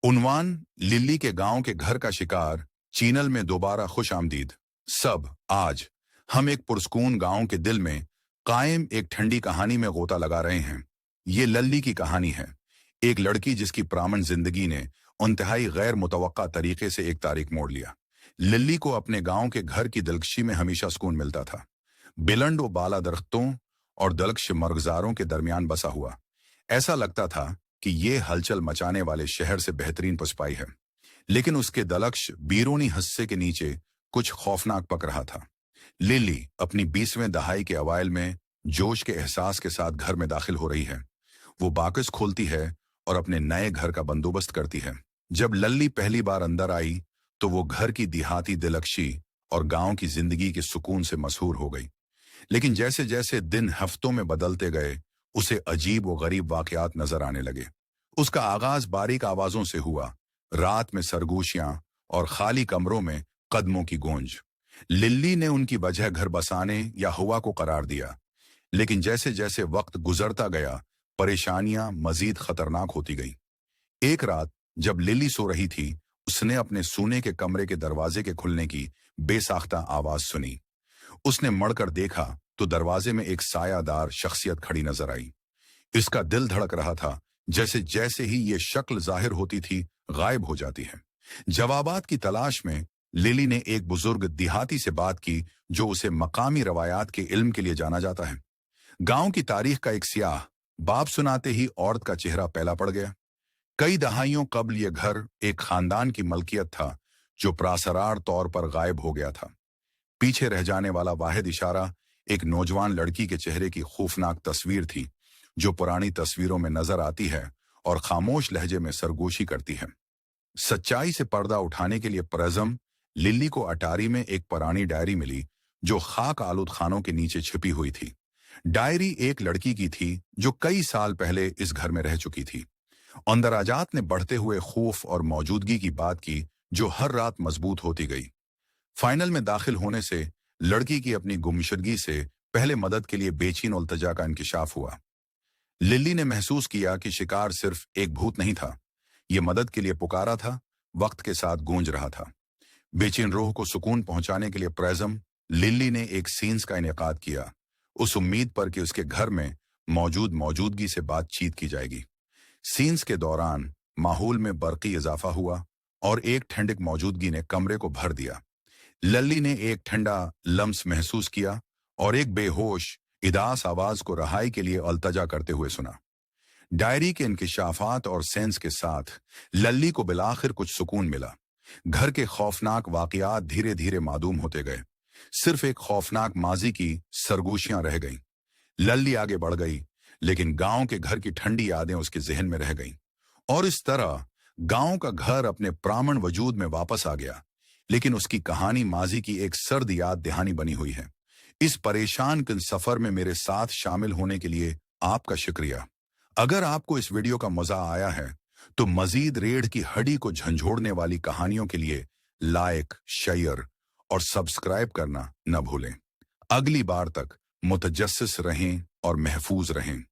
उन्वान Lillie के गांव के घर का शिकार चैनल में दोबारा खुश आमदीद। सब आज हम एक पुरस्कून गांव के दिल में कायम एक ठंडी कहानी में गोता लगा रहे हैं। ये लल्ली की कहानी है, एक लड़की जिसकी प्रामण जिंदगी ने इंतहाई गैर मुतवक्का तरीके से एक तारीख मोड़ लिया। लिल्ली को अपने गांव के घर की दिलकशी में हमेशा सुकून मिलता था। बिलंड व बाला दरख्तों और दलक्ष मर्गजारों के दरमियान बसा हुआ, ऐसा लगता था कि ये हलचल मचाने वाले शहर से बेहतरीन पुष्पाई है। लेकिन उसके दलक्ष बीरूनी हस्से के नीचे कुछ खौफनाक पक रहा था। लिली अपनी 20वें दहाई के अवाइल में जोश के एहसास के साथ घर में दाखिल हो रही है। वो बाकस खोलती है और अपने नए घर का बंदोबस्त करती है। जब लल्ली पहली बार अंदर आई तो वो घर की देहाती दिलकशी और गांव की जिंदगी के सुकून से मशहूर हो गई। लेकिन जैसे जैसे दिन हफ्तों में बदलते गए, उसे अजीब व गरीब वाकयात नजर आने लगे। उसका आगाज बारीक आवाजों से हुआ, रात में सरगोशियां और खाली कमरों में कदमों की गूंज। लिल्ली ने उनकी वजह घर बसाने या हुआ को करार दिया, लेकिन जैसे जैसे वक्त गुजरता गया, परेशानियां मजीद खतरनाक होती गई। एक रात जब लिल्ली सो रही थी, उसने अपने सोने के कमरे के दरवाजे के खुलने की बेसाख्ता आवाज सुनी। उसने मड़कर देखा तो दरवाजे में एक सायादार शख्सियत खड़ी नजर आई। इसका दिल धड़क रहा था। जैसे जैसे ही ये शक्ल जाहिर होती थी, गायब हो जाती है। जवाबात की तलाश में लिली ने एक बुजुर्ग देहाती से बात की, जो उसे मकामी रवायात के इल्म के लिए जाना जाता है। गांव की तारीख का एक सियाह बाप सुनाते ही औरत का चेहरा पहला पड़ गया। कई दहाइयों कबल ये घर एक खानदान की मलकियत था, जो प्रासरार तौर पर गायब हो गया था। पीछे रह जाने वाला वाहिद इशारा एक नौजवान लड़की के चेहरे की खौफनाक तस्वीर थी, जो पुरानी तस्वीरों में नजर आती है और खामोश लहजे में सरगोशी करती है। सच्चाई से पर्दा उठाने के लिए परज़म लिल्ली को अटारी में एक पुरानी डायरी मिली, जो खाक आलूद खानों के नीचे छिपी हुई थी। डायरी एक लड़की की थी जो कई साल पहले इस घर में रह चुकी थी। अंदराजात ने बढ़ते हुए खौफ और मौजूदगी की बात की, जो हर रात मजबूत होती गई। फाइनल में दाखिल होने से लड़की की अपनी गुमशुदगी से पहले मदद के लिए बेचैन उल्तजा का इंकिशाफ हुआ। लिल्ली ने महसूस किया कि शिकार सिर्फ एक भूत नहीं था, यह मदद के लिए पुकारा था, वक्त के साथ गूंज रहा था। बेचैन रूह को सुकून पहुंचाने के लिए परज़म लिल्ली ने एक सीन्स का इनेकाद किया, उस उम्मीद पर कि उसके घर में मौजूदगी से बातचीत की जाएगी। सीन्स के दौरान माहौल में बरकी इजाफा हुआ और एक ठंडक मौजूदगी ने कमरे को भर दिया। लल्ली ने एक ठंडा लम्स महसूस किया और एक बेहोश इदास आवाज को रहाई के लिए अल्तजा करते हुए सुना। डायरी के इंकिशाफात और सेंस के साथ लल्ली को बिलाखिर कुछ सुकून मिला। घर के खौफनाक वाकयात धीरे धीरे मादूम होते गए, सिर्फ एक खौफनाक माजी की सरगोशियां रह गईं। लल्ली आगे बढ़ गई, लेकिन गांव के घर की ठंडी यादें उसके जहन में रह गईं। और इस तरह गांव का घर अपने प्रामण वजूद में वापस आ गया, लेकिन उसकी कहानी माजी की एक सर्द याद दहानी बनी हुई है। इस परेशान कुन सफर में मेरे साथ शामिल होने के लिए आपका शुक्रिया। अगर आपको इस वीडियो का मजा आया है तो मजीद रीढ़ की हड्डी को झंझोड़ने वाली कहानियों के लिए लाइक, शेयर और सब्सक्राइब करना न भूलें। अगली बार तक मुतजस्सिस रहें और महफूज रहें।